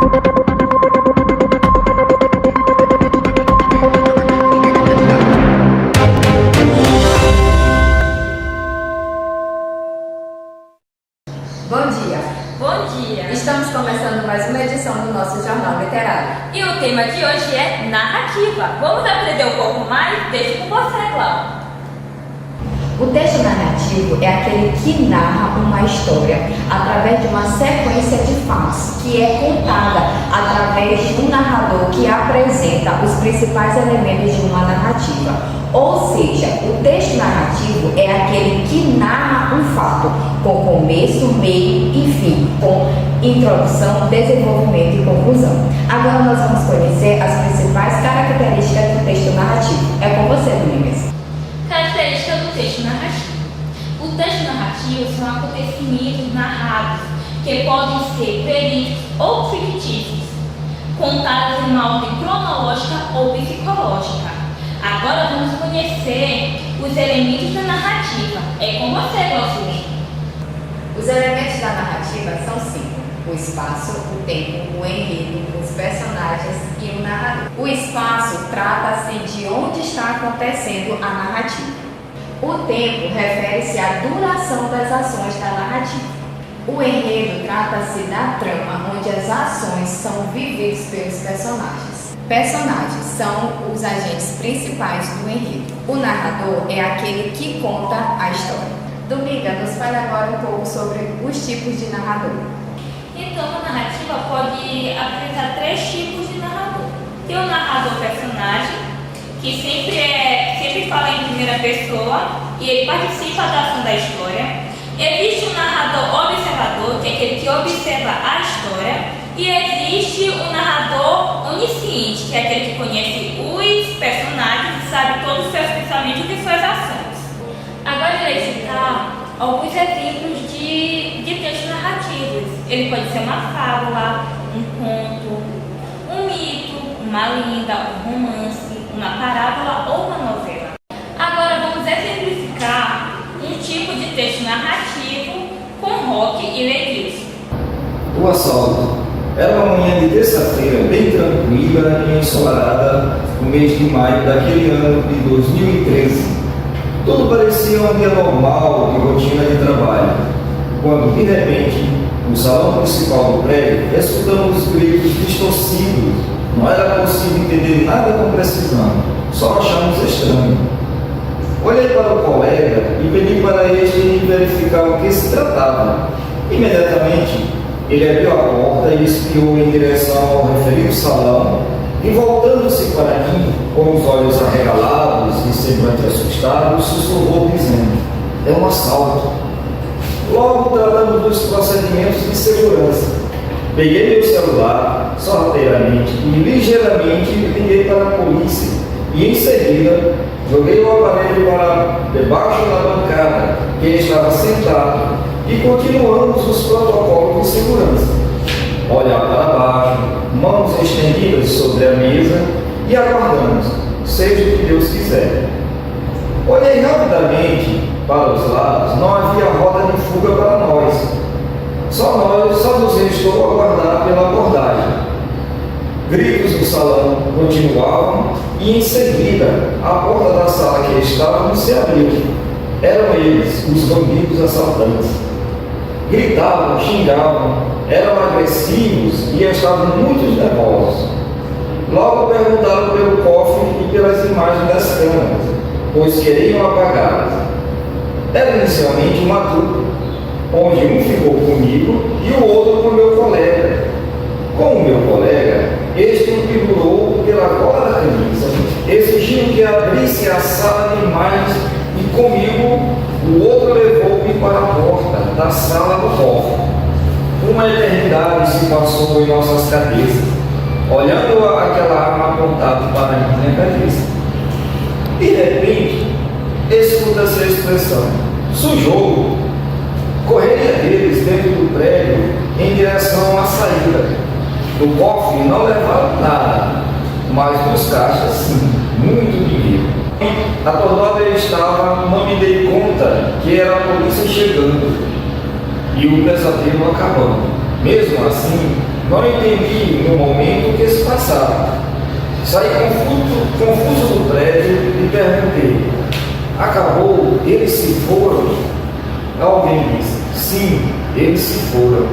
Bom dia! Bom dia! Estamos começando mais uma edição do nosso Jornal Literário. E o tema de hoje é narrativa. Vamos aprender um pouco mais? Deixa com você, Cláudia. O texto narrativo é aquele que narra uma história através de uma sequência de fatos, que é contada através de um narrador que apresenta os principais elementos de uma narrativa. Ou seja, o texto narrativo é aquele que narra um fato, com começo, meio e fim, com introdução, desenvolvimento e conclusão. Agora nós vamos conhecer as principais características do texto narrativo. É com você, Domingos. Características do texto narrativo. O texto narrativo são acontecimentos narrados que podem ser verídicos ou fictícios, contados em uma ordem cronológica ou psicológica. Agora vamos conhecer os elementos da narrativa. É com você, Glaucilene. Os elementos da narrativa são 5: o espaço, o tempo, o enredo, os personagens e o narrador. O espaço trata-se de onde está acontecendo a narrativa. O tempo refere-se à duração das ações da narrativa. O enredo trata-se da trama, onde as ações são vividas pelos personagens. Personagens são os agentes principais do enredo. O narrador é aquele que conta a história. Dominga, nos fale agora um pouco sobre os tipos de narrador. Então, a narrativa pode apresentar 3 tipos de narrador. Tem o narrador personagem, que sempre fala em primeira pessoa e ele participa da ação da história. Existe o narrador observador, que é aquele que observa a história. E existe o narrador onisciente, que é aquele que conhece os personagens e sabe todos os seus pensamentos e suas ações. Agora eu irei citar alguns exemplos de textos narrativos. Ele pode ser uma fábula, um conto, um mito, uma lenda, um romance, uma parábola ou uma novela. Agora vamos exemplificar um tipo de texto narrativo com Roque e Leguilson. O assalto. Era uma manhã de terça-feira bem tranquila e ensolarada no mês de maio daquele ano de 2013. Tudo parecia um dia normal de rotina de trabalho, quando, de repente, no salão principal do prédio, escutamos gritos distorcidos. Não era possível entender nada com precisão, só achamos estranho. Olhei para o colega e pedi para este verificar o que se tratava. Imediatamente, ele abriu a porta e espiou em direção ao referido salão e, voltando-se para mim, com os olhos arregalados e semblante assustado, sussurrou dizendo: é um assalto. Logo tratamos dos procedimentos de segurança. Peguei meu celular, sorrateiramente e ligeiramente liguei para a polícia e, em seguida, joguei o aparelho para debaixo da bancada que estava sentado e continuamos os protocolos de segurança. Olhar para baixo, mãos estendidas sobre a mesa e aguardamos, seja o que Deus quiser. Olhei rapidamente para os lados, não havia roda de fuga para nós. Só nos restou aguardar pela abordagem. Gritos do salão continuavam e, em seguida, a porta da sala que estávamos se abriu. Eram eles, os bandidos assaltantes. Gritavam, xingavam, eram agressivos e estavam muito nervosos. Logo perguntaram pelo cofre e pelas imagens das câmeras, pois queriam apagá-las. Era inicialmente uma dupla, onde um ficou comigo e o outro com meu colega. Com o meu colega, este me pendurou pela gola da camisa, exigindo que abrisse a sala de imagens e comigo o outro levou-me para a porta da sala do cofre. Uma eternidade se passou em nossas cabeças, olhando aquela arma apontada para a minha cabeça. De repente, escuta-se a expressão: sujou. Correria deles dentro do prédio em direção à saída. No cofre não levaram nada, mas nos caixas sim, muito dinheiro. Atordoado ele estava, não me dei conta que era a polícia chegando e o pesadelo acabando. Mesmo assim, Não entendi no momento o que se passava. Saí confuso do prédio e perguntei: acabou? Eles se foram? Alguém disse: sim, eles se foram.